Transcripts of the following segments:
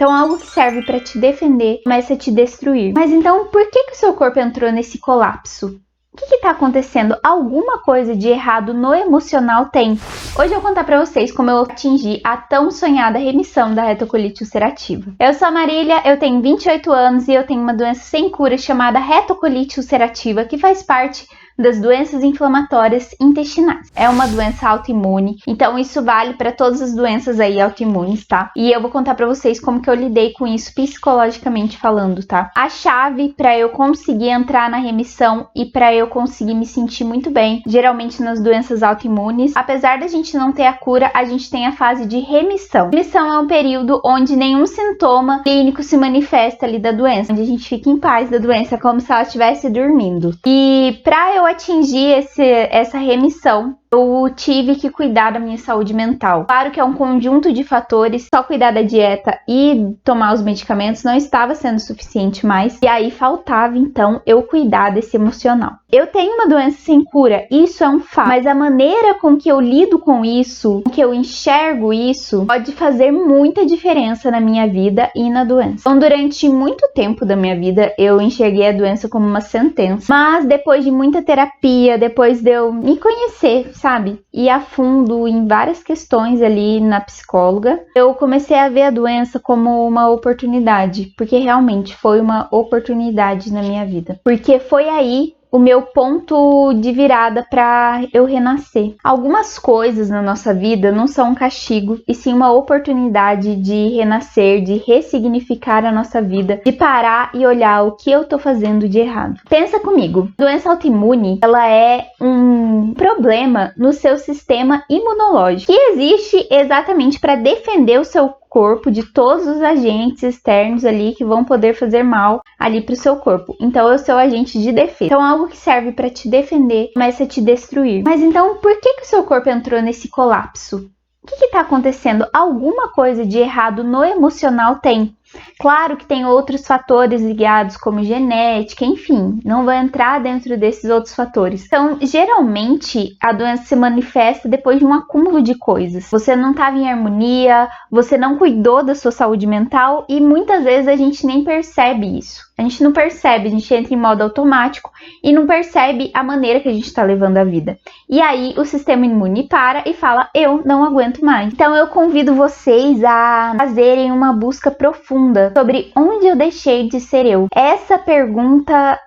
Então algo que serve para te defender começa a te destruir. Mas então por que o seu corpo entrou nesse colapso? O que está acontecendo? Alguma coisa de errado no emocional tem. Hoje eu vou contar para vocês como eu atingi a tão sonhada remissão da retocolite ulcerativa. Eu sou a Marília, eu tenho 28 anos e eu tenho uma doença sem cura chamada retocolite ulcerativa, que faz parte das doenças inflamatórias intestinais. É uma doença autoimune, então isso vale para todas as doenças aí autoimunes, tá? E eu vou contar para vocês como que eu lidei com isso psicologicamente falando, tá? A chave para eu conseguir entrar na remissão e para eu conseguir me sentir muito bem, geralmente nas doenças autoimunes, apesar da gente não ter a cura, a gente tem a fase de remissão. Remissão é um período onde nenhum sintoma clínico se manifesta ali da doença, onde a gente fica em paz da doença, como se ela estivesse dormindo. E para eu atingir essa remissão, eu tive que cuidar da minha saúde mental. Claro que é um conjunto de fatores, só cuidar da dieta e tomar os medicamentos não estava sendo suficiente mais, e aí faltava então eu cuidar desse emocional. Eu tenho uma doença sem cura, isso é um fato, mas a maneira com que eu lido com isso, com que eu enxergo isso, pode fazer muita diferença na minha vida e na doença. Então, durante muito tempo da minha vida, eu enxerguei a doença como uma sentença, mas depois de muita terapia, depois de eu me conhecer, sabe, ir a fundo em várias questões ali na psicóloga, eu comecei a ver a doença como uma oportunidade, porque realmente foi uma oportunidade na minha vida, porque foi aí o meu ponto de virada para eu renascer. Algumas coisas na nossa vida não são um castigo, e sim uma oportunidade de renascer, de ressignificar a nossa vida, de parar e olhar o que eu tô fazendo de errado. Pensa comigo, doença autoimune, ela é um problema no seu sistema imunológico, que existe exatamente para defender o seu corpo de todos os agentes externos ali que vão poder fazer mal ali para o seu corpo. Então é o seu agente de defesa. Então algo que serve para te defender começa a te destruir. Mas então por que o seu corpo entrou nesse colapso? O que está acontecendo? Alguma coisa de errado no emocional tem. Claro que tem outros fatores ligados, como genética, enfim, não vou entrar dentro desses outros fatores. Então, geralmente, a doença se manifesta depois de um acúmulo de coisas. Você não estava em harmonia, você não cuidou da sua saúde mental e muitas vezes a gente nem percebe isso. A gente não percebe, a gente entra em modo automático e não percebe a maneira que a gente está levando a vida. E aí o sistema imune para e fala, eu não aguento mais. Então eu convido vocês a fazerem uma busca profunda sobre onde eu deixei de ser eu. Essa pergunta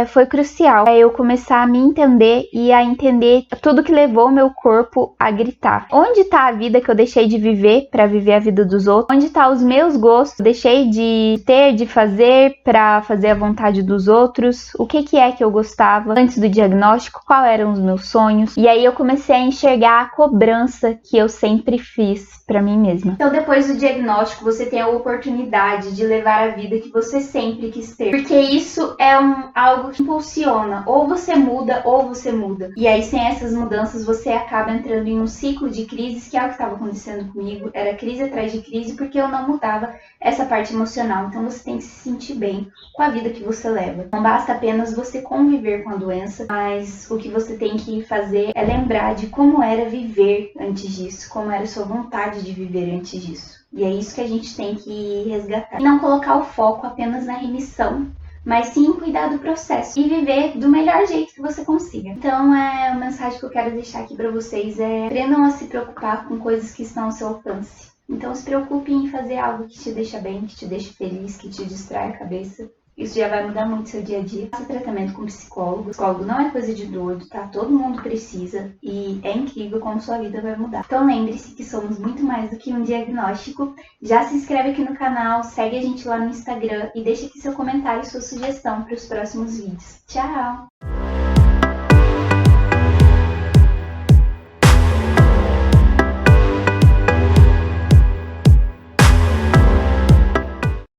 foi crucial para eu começar a me entender e a entender tudo que levou meu corpo a gritar. Onde está a vida que eu deixei de viver para viver a vida dos outros? Onde estão os meus gostos? Deixei de ter, de fazer para fazer a vontade dos outros? O que é que eu gostava antes do diagnóstico? Quais eram os meus sonhos? E aí eu comecei a enxergar a cobrança que eu sempre fiz para mim mesma. Então depois do diagnóstico você tem a oportunidade de levar a vida que você sempre quis ter, porque isso é algo que impulsiona, ou você muda ou você muda, e aí sem essas mudanças você acaba entrando em um ciclo de crises, que é o que estava acontecendo comigo, era crise atrás de crise, porque eu não mudava essa parte emocional. Então você tem que se sentir bem com a vida que você leva. Não basta apenas você conviver com a doença, mas o que você tem que fazer é lembrar de como era viver antes disso, como era a sua vontade de viver antes disso. E é isso que a gente tem que resgatar. E não colocar o foco apenas na remissão, mas sim cuidar do processo e viver do melhor jeito que você consiga. Então, a mensagem que eu quero deixar aqui para vocês é: aprendam a se preocupar com coisas que estão ao seu alcance. Então, se preocupe em fazer algo que te deixa bem, que te deixa feliz, que te distrai a cabeça. Isso já vai mudar muito seu dia a dia. Faça tratamento com psicólogo. Psicólogo não é coisa de doido, tá? Todo mundo precisa e é incrível como sua vida vai mudar. Então lembre-se que somos muito mais do que um diagnóstico. Já se inscreve aqui no canal, segue a gente lá no Instagram e deixa aqui seu comentário e sua sugestão para os próximos vídeos. Tchau!